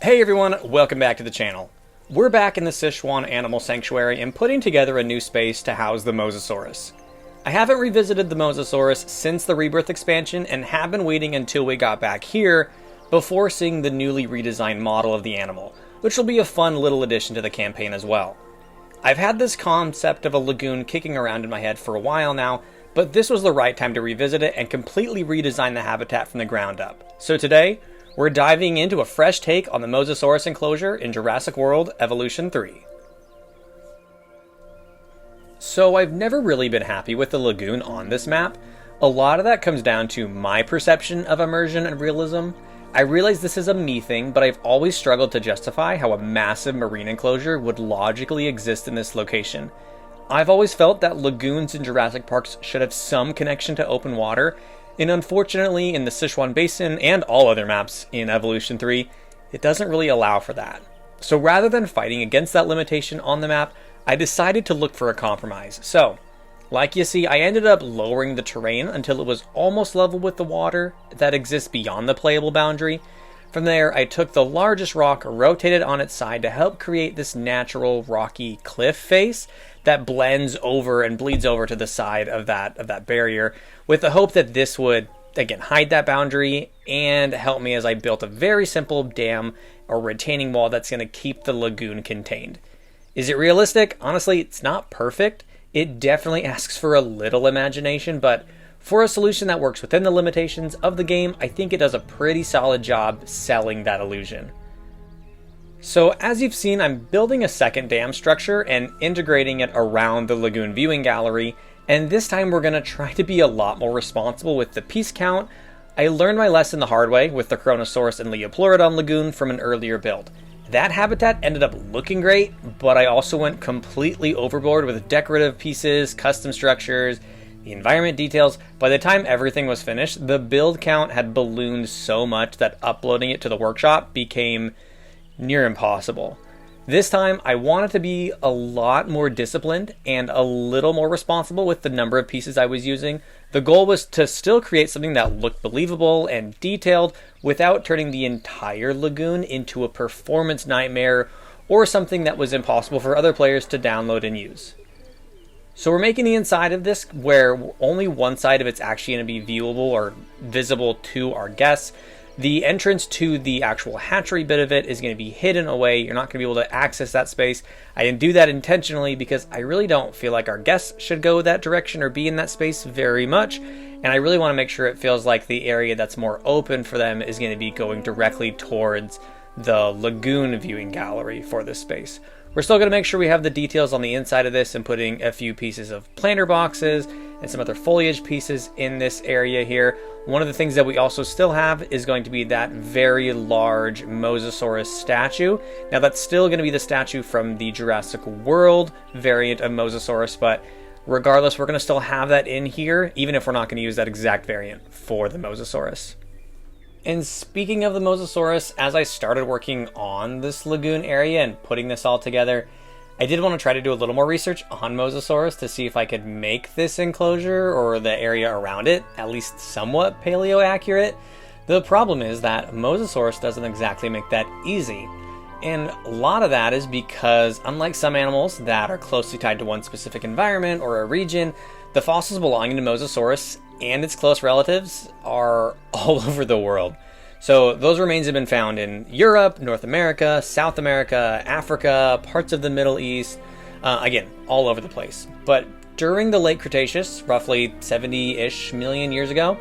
Hey everyone, welcome back to the channel. We're back in the Sichuan Animal Sanctuary and putting together a new space to house the Mosasaurus. I haven't revisited the Mosasaurus since the Rebirth expansion and have been waiting until we got back here before seeing the newly redesigned model of the animal, which will be a fun little addition to the campaign as well. I've had this concept of a lagoon kicking around in my head for a while now, but this was the right time to revisit it and completely redesign the habitat from the ground up. So today, we're diving into a fresh take on the Mosasaurus enclosure in Jurassic World Evolution 3. So I've never really been happy with the lagoon on this map. A lot of that comes down to my perception of immersion and realism. I realize this is a me thing, but I've always struggled to justify how a massive marine enclosure would logically exist in this location. I've always felt that lagoons in Jurassic Parks should have some connection to open water, and unfortunately in the Sichuan Basin and all other maps in Evolution 3, it doesn't really allow for that. So rather than fighting against that limitation on the map, I decided to look for a compromise. So, like you see, I ended up lowering the terrain until it was almost level with the water that exists beyond the playable boundary. From there, I took the largest rock, rotated on its side to help create this natural rocky cliff face that blends over and bleeds over to the side of that barrier, with the hope that this would, again, hide that boundary and help me as I built a very simple dam or retaining wall that's going to keep the lagoon contained. Is it realistic? Honestly, it's not perfect. It definitely asks for a little imagination, but for a solution that works within the limitations of the game, I think it does a pretty solid job selling that illusion. So as you've seen, I'm building a second dam structure and integrating it around the lagoon viewing gallery, and this time we're going to try to be a lot more responsible with the piece count. I learned my lesson the hard way with the Kronosaurus and Leopleurodon lagoon from an earlier build. That habitat ended up looking great, but I also went completely overboard with decorative pieces, custom structures, the environment details. By the time everything was finished, the build count had ballooned so much that uploading it to the workshop became near impossible. This time, I wanted to be a lot more disciplined and a little more responsible with the number of pieces I was using. The goal was to still create something that looked believable and detailed without turning the entire lagoon into a performance nightmare or something that was impossible for other players to download and use. So we're making the inside of this where only one side of it's actually going to be viewable or visible to our guests. The entrance to the actual hatchery bit of it is going to be hidden away. You're not going to be able to access that space. I didn't do that intentionally because I really don't feel like our guests should go that direction or be in that space very much. And I really want to make sure it feels like the area that's more open for them is going to be going directly towards the lagoon viewing gallery for this space. We're still going to make sure we have the details on the inside of this and putting a few pieces of planter boxes and some other foliage pieces in this area here. One of the things that we also still have is going to be that very large Mosasaurus statue. Now that's still going to be the statue from the Jurassic World variant of Mosasaurus, but regardless, we're going to still have that in here, even if we're not going to use that exact variant for the Mosasaurus. And speaking of the Mosasaurus, as I started working on this lagoon area and putting this all together, I did want to try to do a little more research on Mosasaurus to see if I could make this enclosure or the area around it at least somewhat paleo-accurate. The problem is that Mosasaurus doesn't exactly make that easy. And a lot of that is because, unlike some animals that are closely tied to one specific environment or a region, the fossils belonging to Mosasaurus and its close relatives are all over the world. So those remains have been found in Europe, North America, South America, Africa, parts of the Middle East, again, all over the place. But during the late Cretaceous, roughly 70-ish million years ago,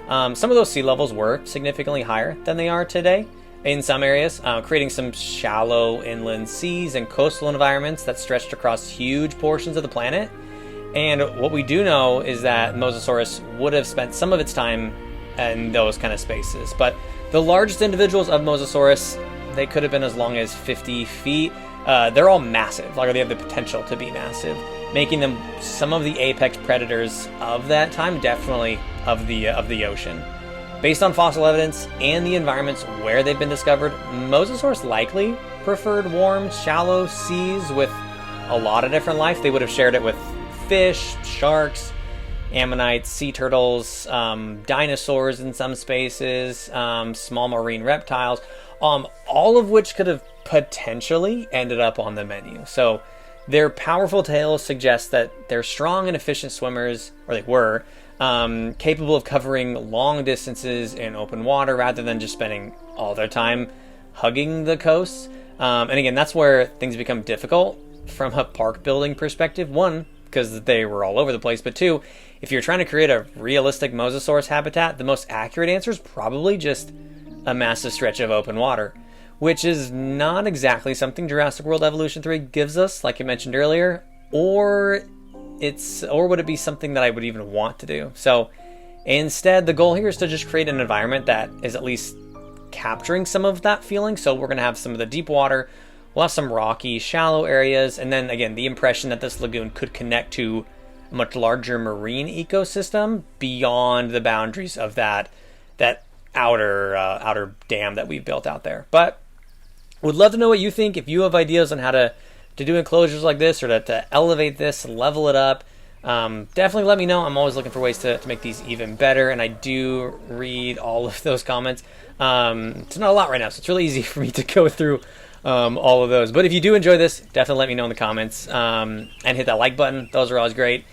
some of those sea levels were significantly higher than they are today in some areas, creating some shallow inland seas and coastal environments that stretched across huge portions of the planet. And what we do know is that Mosasaurus would have spent some of its time in those kind of spaces. But the largest individuals of Mosasaurus, they could have been as long as 50 feet. They're all massive, like they have the potential to be massive, making them some of the apex predators of that time, definitely of the ocean. Based on fossil evidence and the environments where they've been discovered, Mosasaurus likely preferred warm, shallow seas with a lot of different life. They would have shared it with fish, sharks, ammonites, sea turtles, dinosaurs in some spaces, small marine reptiles, all all of which could have potentially ended up on the menu. So their powerful tails suggest that they're strong and efficient swimmers, or they were, capable of covering long distances in open water rather than just spending all their time hugging the coasts. And again, that's where things become difficult from a park building perspective. One, because they were all over the place, but two, if you're trying to create a realistic Mosasaurus habitat, the most accurate answer is probably just a massive stretch of open water, which is not exactly something Jurassic World Evolution 3 gives us, like I mentioned earlier, or would it be something that I would even want to do? So instead, the goal here is to just create an environment that is at least capturing some of that feeling. So we're going to have some of the deep water, we'll have some rocky, shallow areas, and then again, the impression that this lagoon could connect to a much larger marine ecosystem beyond the boundaries of that outer dam that we've built out there. But would love to know what you think. If you have ideas on how to do enclosures like this, or to elevate this, level it up, definitely let me know. I'm always looking for ways to make these even better, and I do read all of those comments. It's not a lot right now, so it's really easy for me to go through all of those. But if you do enjoy this, definitely let me know in the comments, and hit that like button. Those are always great.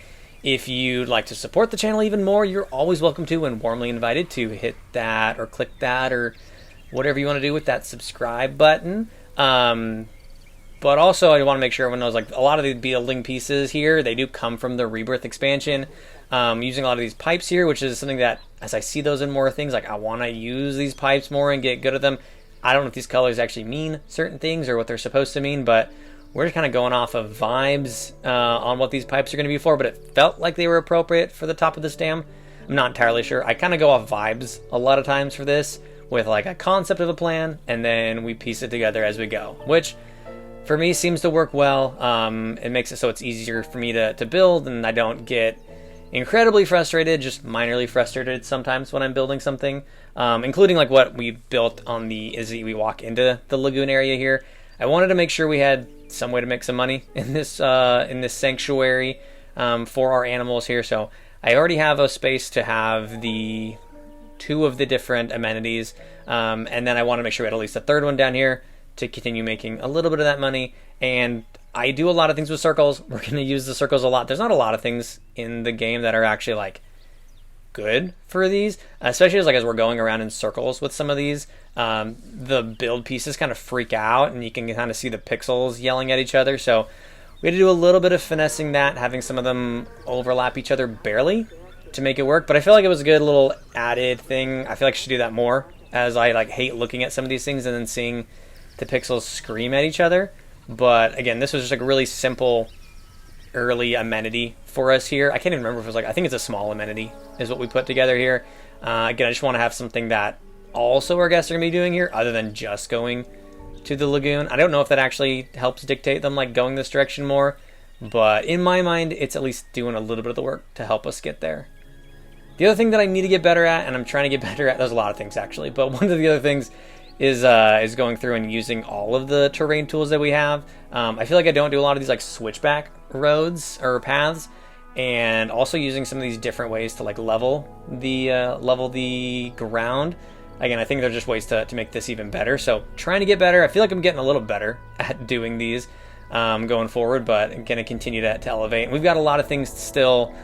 If you'd like to support the channel even more, you're always welcome to and warmly invited to hit that or click that or whatever you want to do with that subscribe button. But also, I want to make sure everyone knows, like, a lot of the building pieces here, they do come from the Rebirth expansion. Using a lot of these pipes here, which is something that, as I see those in more things, like, I want to use these pipes more and get good at them. I don't know if these colors actually mean certain things or what they're supposed to mean, but we're just kind of going off of vibes on what these pipes are going to be for, but it felt like they were appropriate for the top of this dam. I'm not entirely sure. I kind of go off vibes a lot of times for this, with like a concept of a plan, and then we piece it together as we go, which for me seems to work well. It makes it so it's easier for me to build, and I don't get incredibly frustrated, just minorly frustrated sometimes when I'm building something, including like what we built on as we walk into the lagoon area here. I wanted to make sure we had some way to make some money in this sanctuary for our animals here. So I already have a space to have the 2 of the different amenities, and then I want to make sure we had at least a third one down here to continue making a little bit of that money. And I do a lot of things with circles. We're going to use the circles a lot. There's not a lot of things in the game that are actually like good for these, especially as we're going around in circles with some of these. The build pieces kind of freak out, and you can kind of see the pixels yelling at each other. So we had to do a little bit of finessing that, having some of them overlap each other barely to make it work. But I feel like it was a good little added thing. I feel like I should do that more, as I like hate looking at some of these things and then seeing the pixels scream at each other. But again, this was just like a really simple early amenity for us here. I can't even remember if it was like, I think it's a small amenity is what we put together here. Again, I just want to have something that also our guests are going to be doing here, other than just going to the lagoon. I don't know if that actually helps dictate them like going this direction more, but in my mind, it's at least doing a little bit of the work to help us get there. The other thing that I need to get better at, and I'm trying to get better at, there's a lot of things actually, but one of the other things is going through and using all of the terrain tools that we have. I feel like I don't do a lot of these like switchback roads or paths, and also using some of these different ways to like level the ground. Again, I think they're just ways to make this even better. So trying to get better. I feel like I'm getting a little better at doing these going forward, but I'm going to continue to elevate. And we've got a lot of things still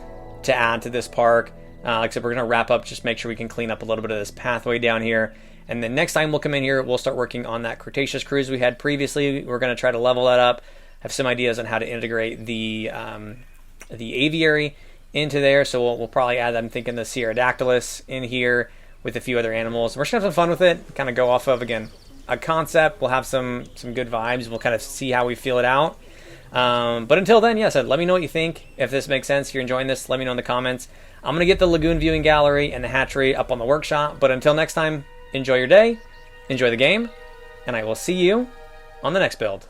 to add to this park. Like I said, we're going to wrap up, just make sure we can clean up a little bit of this pathway down here. And then next time we'll come in here, we'll start working on that Cretaceous cruise we had previously. We're going to try to level that up. Have some ideas on how to integrate the aviary into there. So we'll probably add, I'm thinking, the Sierradactylus in here with a few other animals. We're just going to have some fun with it, kind of go off of, again, a concept. We'll have some good vibes. We'll kind of see how we feel it out. But until then, yes, let me know what you think. If this makes sense, if you're enjoying this, let me know in the comments. I'm going to get the lagoon viewing gallery and the hatchery up on the workshop. But until next time, enjoy your day, enjoy the game, and I will see you on the next build.